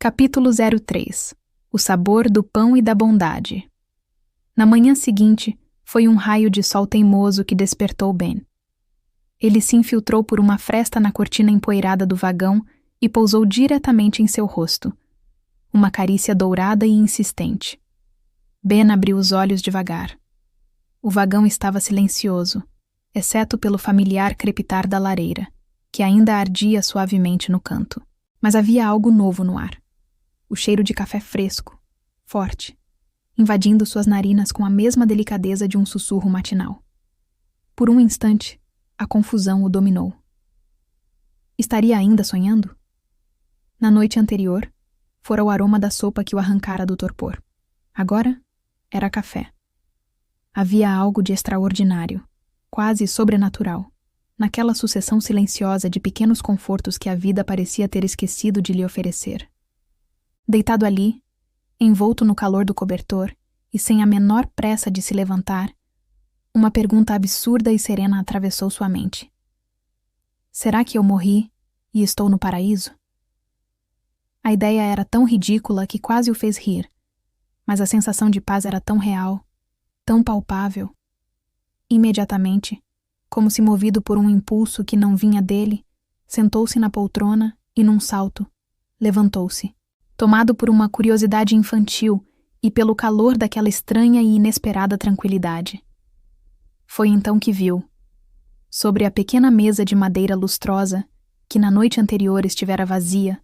Capítulo 03 O sabor do pão e da bondade. Na manhã seguinte, foi um raio de sol teimoso que despertou Ben. Ele se infiltrou por uma fresta na cortina empoeirada do vagão e pousou diretamente em seu rosto. Uma carícia dourada e insistente. Ben abriu os olhos devagar. O vagão estava silencioso, exceto pelo familiar crepitar da lareira, que ainda ardia suavemente no canto. Mas havia algo novo no ar. O cheiro de café fresco, forte, invadindo suas narinas com a mesma delicadeza de um sussurro matinal. Por um instante, a confusão o dominou. Estaria ainda sonhando? Na noite anterior, fora o aroma da sopa que o arrancara do torpor. Agora, era café. Havia algo de extraordinário, quase sobrenatural, naquela sucessão silenciosa de pequenos confortos que a vida parecia ter esquecido de lhe oferecer. Deitado ali, envolto no calor do cobertor e sem a menor pressa de se levantar, uma pergunta absurda e serena atravessou sua mente. Será que eu morri e estou no paraíso? A ideia era tão ridícula que quase o fez rir, mas a sensação de paz era tão real, tão palpável. Imediatamente, como se movido por um impulso que não vinha dele, sentou-se na poltrona e, num salto, levantou-se. Tomado por uma curiosidade infantil e pelo calor daquela estranha e inesperada tranquilidade. Foi então que viu, sobre a pequena mesa de madeira lustrosa, que na noite anterior estivera vazia,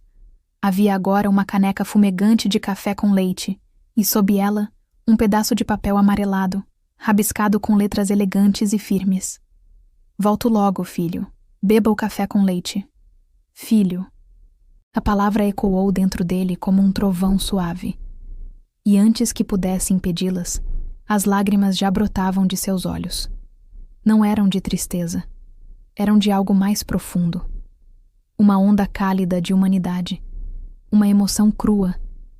havia agora uma caneca fumegante de café com leite e, sob ela, um pedaço de papel amarelado, rabiscado com letras elegantes e firmes. Volto logo, filho. Beba o café com leite. Filho. A palavra ecoou dentro dele como um trovão suave. E antes que pudesse impedi-las, as lágrimas já brotavam de seus olhos. Não eram de tristeza. Eram de algo mais profundo. Uma onda cálida de humanidade. Uma emoção crua,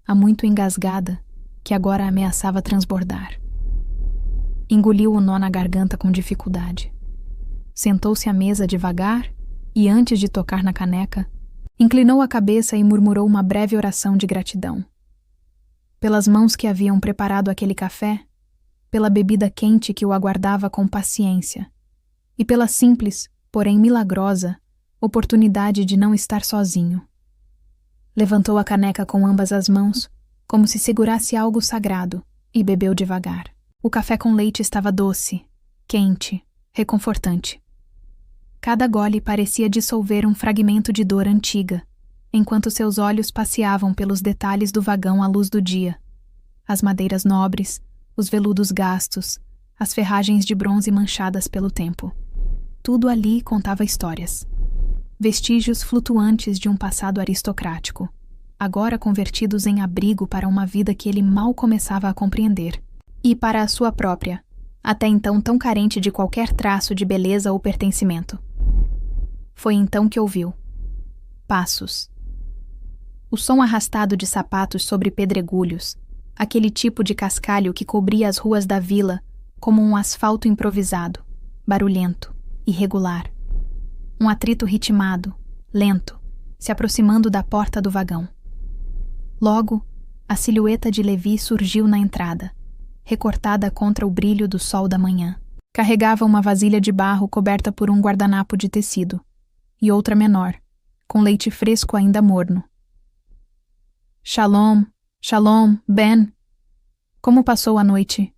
há muito engasgada, que agora ameaçava transbordar. Engoliu o nó na garganta com dificuldade. Sentou-se à mesa devagar e, antes de tocar na caneca, inclinou a cabeça e murmurou uma breve oração de gratidão. Pelas mãos que haviam preparado aquele café, pela bebida quente que o aguardava com paciência, e pela simples, porém milagrosa, oportunidade de não estar sozinho. Levantou a caneca com ambas as mãos, como se segurasse algo sagrado, e bebeu devagar. O café com leite estava doce, quente, reconfortante. Cada gole parecia dissolver um fragmento de dor antiga, enquanto seus olhos passeavam pelos detalhes do vagão à luz do dia. As madeiras nobres, os veludos gastos, as ferragens de bronze manchadas pelo tempo. Tudo ali contava histórias. Vestígios flutuantes de um passado aristocrático, agora convertidos em abrigo para uma vida que ele mal começava a compreender. E para a sua própria, até então tão carente de qualquer traço de beleza ou pertencimento. Foi então que ouviu. Passos. O som arrastado de sapatos sobre pedregulhos, aquele tipo de cascalho que cobria as ruas da vila como um asfalto improvisado, barulhento, irregular. Um atrito ritmado, lento, se aproximando da porta do vagão. Logo, a silhueta de Levi surgiu na entrada, recortada contra o brilho do sol da manhã. Carregava uma vasilha de barro coberta por um guardanapo de tecido, e outra menor, com leite fresco ainda morno. Shalom, shalom, Ben. Como passou a noite?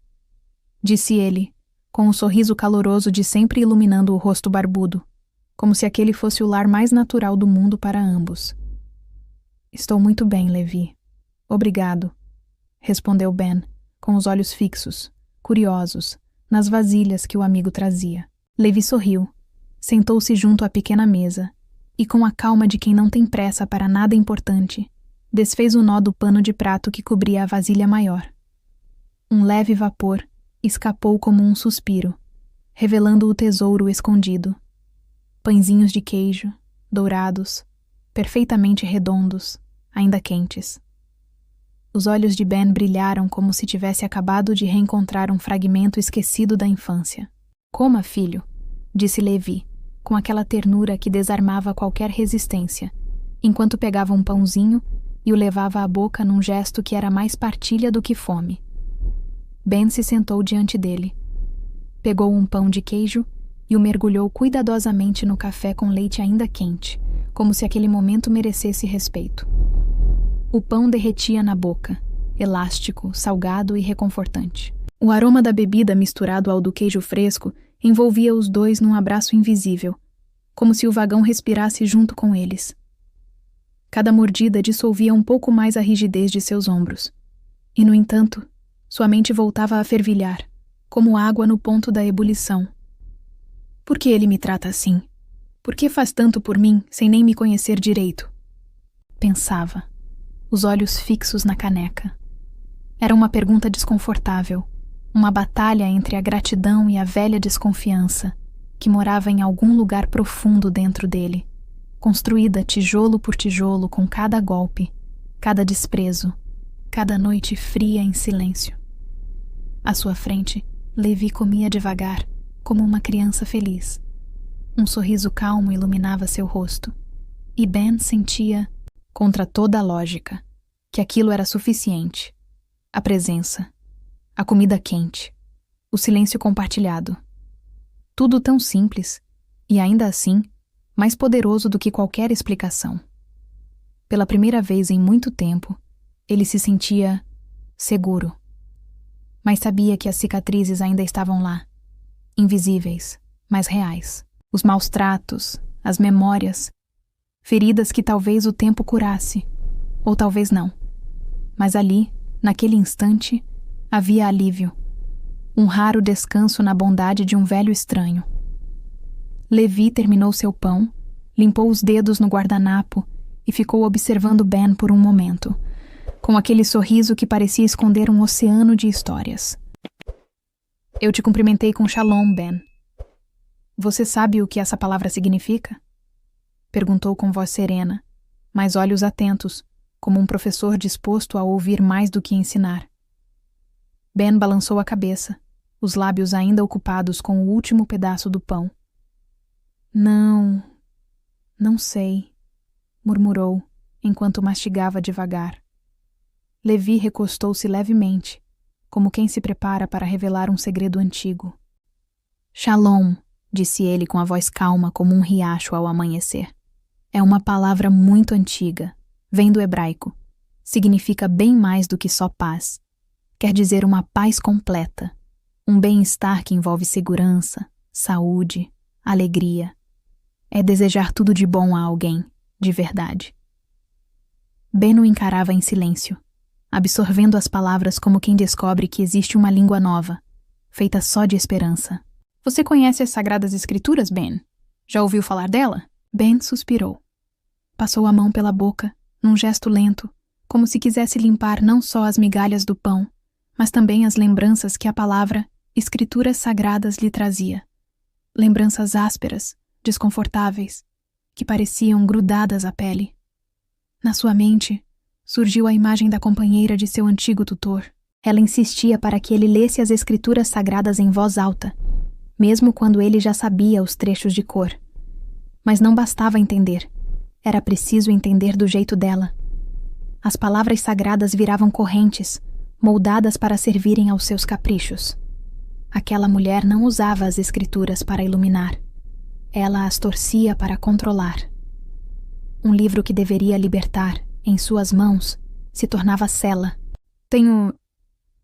Disse ele, com um sorriso caloroso de sempre iluminando o rosto barbudo, como se aquele fosse o lar mais natural do mundo para ambos. Estou muito bem, Levi. Obrigado, respondeu Ben, com os olhos fixos, curiosos, nas vasilhas que o amigo trazia. Levi sorriu, sentou-se junto à pequena mesa e, com a calma de quem não tem pressa para nada importante, desfez o nó do pano de prato que cobria a vasilha maior. Um leve vapor escapou como um suspiro, revelando o tesouro escondido. Pãezinhos de queijo, dourados, perfeitamente redondos, ainda quentes. Os olhos de Ben brilharam como se tivesse acabado de reencontrar um fragmento esquecido da infância. Coma, filho, disse Levi, com aquela ternura que desarmava qualquer resistência, enquanto pegava um pãozinho e o levava à boca num gesto que era mais partilha do que fome. Ben se sentou diante dele. Pegou um pão de queijo e o mergulhou cuidadosamente no café com leite ainda quente, como se aquele momento merecesse respeito. O pão derretia na boca, elástico, salgado e reconfortante. O aroma da bebida misturado ao do queijo fresco envolvia os dois num abraço invisível, como se o vagão respirasse junto com eles. Cada mordida dissolvia um pouco mais a rigidez de seus ombros. E, no entanto, sua mente voltava a fervilhar, como água no ponto da ebulição. Por que ele me trata assim? Por que faz tanto por mim sem nem me conhecer direito? Pensava, os olhos fixos na caneca. Era uma pergunta desconfortável, uma batalha entre a gratidão e a velha desconfiança, que morava em algum lugar profundo dentro dele, construída tijolo por tijolo com cada golpe, cada desprezo, cada noite fria em silêncio. À sua frente, Levi comia devagar, como uma criança feliz. Um sorriso calmo iluminava seu rosto, e Ben sentia, contra toda a lógica, que aquilo era suficiente. A presença, a comida quente, o silêncio compartilhado. Tudo tão simples, e ainda assim, mais poderoso do que qualquer explicação. Pela primeira vez em muito tempo, ele se sentia seguro. Mas sabia que as cicatrizes ainda estavam lá, invisíveis, mas reais. Os maus tratos, as memórias, feridas que talvez o tempo curasse, ou talvez não. Mas ali, naquele instante, havia alívio, um raro descanso na bondade de um velho estranho. Levi terminou seu pão, limpou os dedos no guardanapo e ficou observando Ben por um momento, com aquele sorriso que parecia esconder um oceano de histórias. Eu te cumprimentei com Shalom, Ben. Você sabe o que essa palavra significa? Perguntou com voz serena, mas olhos atentos, como um professor disposto a ouvir mais do que ensinar. Ben balançou a cabeça, os lábios ainda ocupados com o último pedaço do pão. Não sei, murmurou, enquanto mastigava devagar. Levi recostou-se levemente, como quem se prepara para revelar um segredo antigo. Shalom, disse ele com a voz calma como um riacho ao amanhecer. É uma palavra muito antiga, vem do hebraico. Significa bem mais do que só paz. Quer dizer uma paz completa, um bem-estar que envolve segurança, saúde, alegria. É desejar tudo de bom a alguém, de verdade. Ben o encarava em silêncio, absorvendo as palavras como quem descobre que existe uma língua nova, feita só de esperança. Você conhece as Sagradas Escrituras, Ben? Já ouviu falar dela? Ben suspirou. Passou a mão pela boca, num gesto lento, como se quisesse limpar não só as migalhas do pão, mas também as lembranças que a palavra Escrituras Sagradas lhe trazia. Lembranças ásperas, desconfortáveis, que pareciam grudadas à pele. Na sua mente, surgiu a imagem da companheira de seu antigo tutor. Ela insistia para que ele lesse as Escrituras Sagradas em voz alta, mesmo quando ele já sabia os trechos de cor. Mas não bastava entender. Era preciso entender do jeito dela. As palavras sagradas viravam correntes, moldadas para servirem aos seus caprichos. Aquela mulher não usava as Escrituras para iluminar. Ela as torcia para controlar. Um livro que deveria libertar, em suas mãos, se tornava cela. Tenho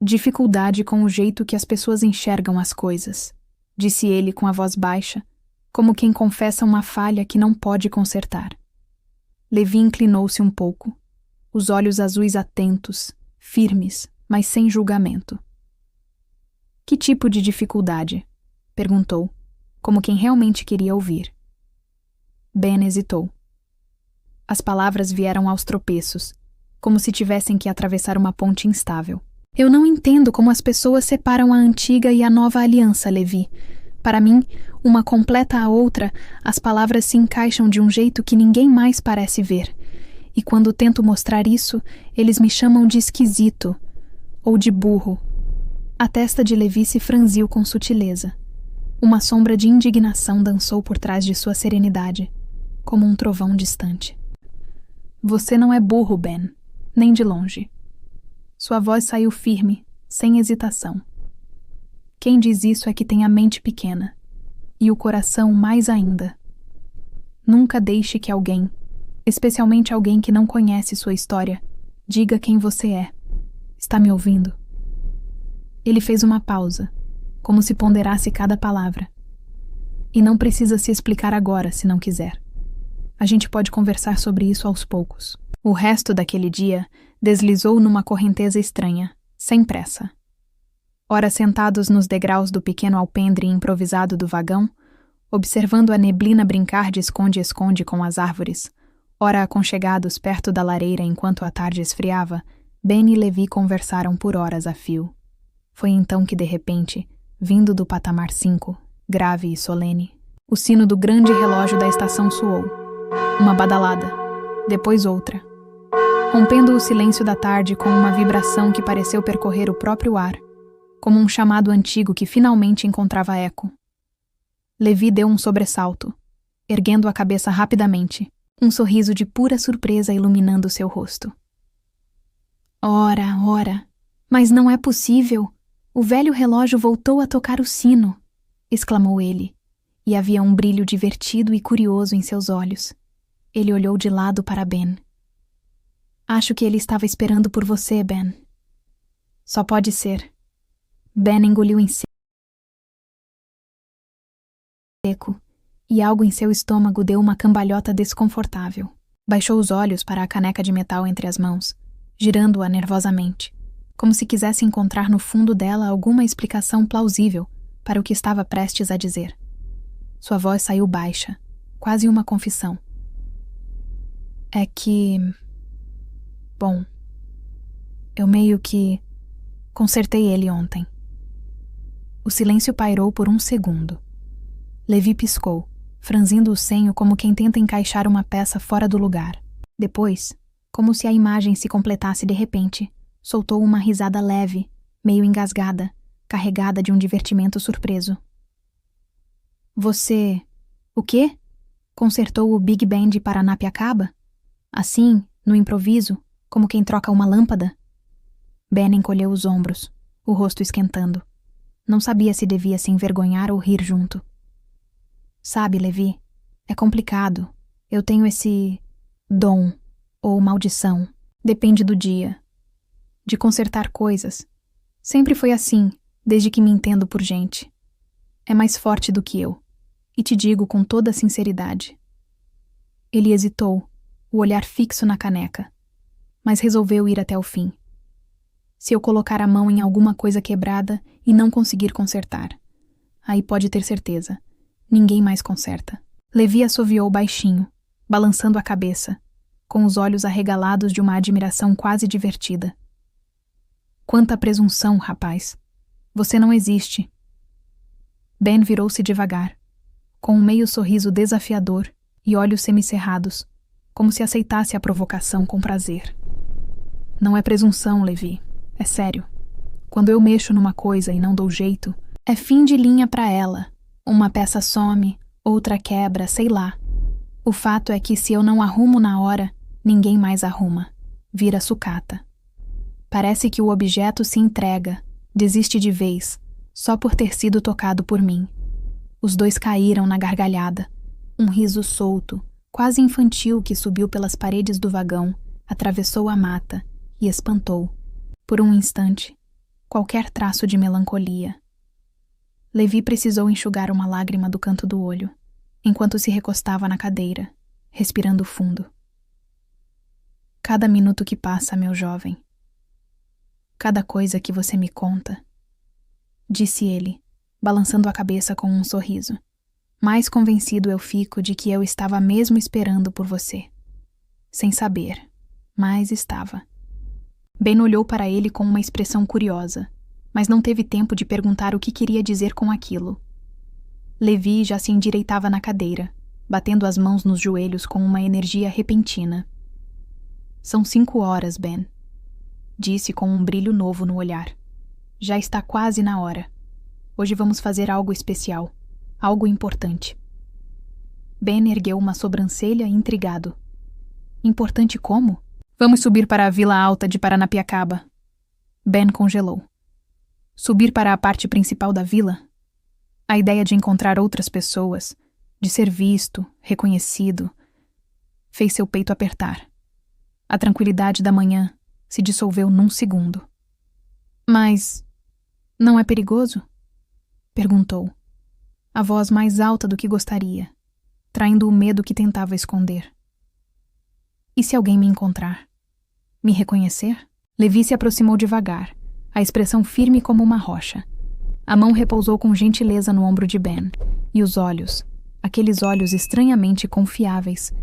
dificuldade com o jeito que as pessoas enxergam as coisas, disse ele com a voz baixa, como quem confessa uma falha que não pode consertar. Levi inclinou-se um pouco, os olhos azuis atentos, firmes, mas sem julgamento. Que tipo de dificuldade? Perguntou, como quem realmente queria ouvir. Ben hesitou. As palavras vieram aos tropeços, como se tivessem que atravessar uma ponte instável. Eu não entendo como as pessoas separam a antiga e a nova aliança, Levi. Para mim, uma completa a outra, as palavras se encaixam de um jeito que ninguém mais parece ver. E quando tento mostrar isso, eles me chamam de esquisito, ou de burro. A testa de Levi se franziu com sutileza. Uma sombra de indignação dançou por trás de sua serenidade, como um trovão distante. Você não é burro, Ben, Nem de longe. Sua voz saiu firme, sem hesitação. Quem diz isso é que tem a mente pequena, e o coração mais ainda. Nunca deixe que alguém, especialmente alguém que não conhece sua história, diga quem você é. Está me ouvindo? Ele fez uma pausa, como se ponderasse cada palavra. E não precisa se explicar agora, se não quiser. A gente pode conversar sobre isso aos poucos. O resto daquele dia deslizou numa correnteza estranha, sem pressa. Ora sentados nos degraus do pequeno alpendre improvisado do vagão, observando a neblina brincar de esconde-esconde com as árvores, ora aconchegados perto da lareira enquanto a tarde esfriava, Ben e Levi conversaram por horas a fio. Foi então que, de repente, vindo do patamar 5, grave e solene, o sino do grande relógio da estação soou. Uma badalada, depois outra, rompendo o silêncio da tarde com uma vibração que pareceu percorrer o próprio ar, como um chamado antigo que finalmente encontrava eco. Levi deu um sobressalto, erguendo a cabeça rapidamente, um sorriso de pura surpresa iluminando seu rosto. Ora, mas não é possível! O velho relógio voltou a tocar o sino, exclamou ele, e havia um brilho divertido e curioso em seus olhos. Ele olhou de lado para Ben. Acho que ele estava esperando por você, Ben. Só pode ser. Ben engoliu em seco, e algo em seu estômago deu uma cambalhota desconfortável. Baixou os olhos para a caneca de metal entre as mãos, girando-a nervosamente, como se quisesse encontrar no fundo dela alguma explicação plausível para o que estava prestes a dizer. Sua voz saiu baixa, quase uma confissão. É que... Bom, eu meio que consertei ele ontem. O silêncio pairou por um segundo. Levi piscou, franzindo o senho como quem tenta encaixar uma peça fora do lugar. Depois, como se a imagem se completasse de repente, soltou uma risada leve, meio engasgada, carregada de um divertimento surpreso. Você... o quê? Consertou o Big Band de Paranapiacaba? Assim, no improviso, como quem troca uma lâmpada? Ben encolheu os ombros, o rosto esquentando. Não sabia se devia se envergonhar ou rir junto. Sabe, Levi, é complicado. Eu tenho esse... dom, ou maldição, depende do dia. De consertar coisas. Sempre foi assim, desde que me entendo por gente. É mais forte do que eu. E te digo com toda a sinceridade. Ele hesitou, o olhar fixo na caneca, mas resolveu ir até o fim. Se eu colocar a mão em alguma coisa quebrada e não conseguir consertar, aí pode ter certeza, ninguém mais conserta. Levi assoviou baixinho, balançando a cabeça, com os olhos arregalados de uma admiração quase divertida. Quanta presunção, rapaz! Você não existe. Ben virou-se devagar, com um meio sorriso desafiador e olhos semicerrados, como se aceitasse a provocação com prazer. Não é presunção, Levi. É sério. Quando eu mexo numa coisa e não dou jeito, é fim de linha para ela. Uma peça some, outra quebra, sei lá. O fato é que se eu não arrumo na hora, ninguém mais arruma. Vira sucata. Parece que o objeto se entrega, desiste de vez, só por ter sido tocado por mim. Os dois caíram na gargalhada. Um riso solto, quase infantil que subiu pelas paredes do vagão, atravessou a mata e espantou, por um instante, qualquer traço de melancolia. Levi precisou enxugar uma lágrima do canto do olho, enquanto se recostava na cadeira, respirando fundo. Cada minuto que passa, meu jovem. Cada coisa que você me conta, disse ele, balançando a cabeça com um sorriso. Mais convencido eu fico de que eu estava mesmo esperando por você. Sem saber, mas estava. Ben olhou para ele com uma expressão curiosa, mas não teve tempo de perguntar o que queria dizer com aquilo. Levi já se endireitava na cadeira, batendo as mãos nos joelhos com uma energia repentina. São 5 horas, Ben, disse com um brilho novo no olhar. Já está quase na hora. Hoje vamos fazer algo especial, algo importante. Ben ergueu uma sobrancelha intrigado. Importante como? Vamos subir para a Vila Alta de Paranapiacaba. Ben congelou. Subir para a parte principal da vila? A ideia de encontrar outras pessoas, de ser visto, reconhecido, fez seu peito apertar. A tranquilidade da manhã se dissolveu num segundo. Mas não é perigoso? Perguntou, a voz mais alta do que gostaria, traindo o medo que tentava esconder. E se alguém me encontrar? Me reconhecer? Levi se aproximou devagar, a expressão firme como uma rocha. A mão repousou com gentileza no ombro de Ben, e os olhos, aqueles olhos estranhamente confiáveis,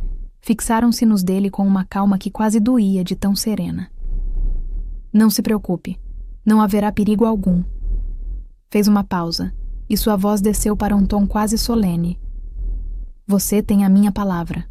fixaram-se nos dele com uma calma que quase doía de tão serena. Não se preocupe, não haverá perigo algum. Fez uma pausa, e sua voz desceu para um tom quase solene. Você tem a minha palavra.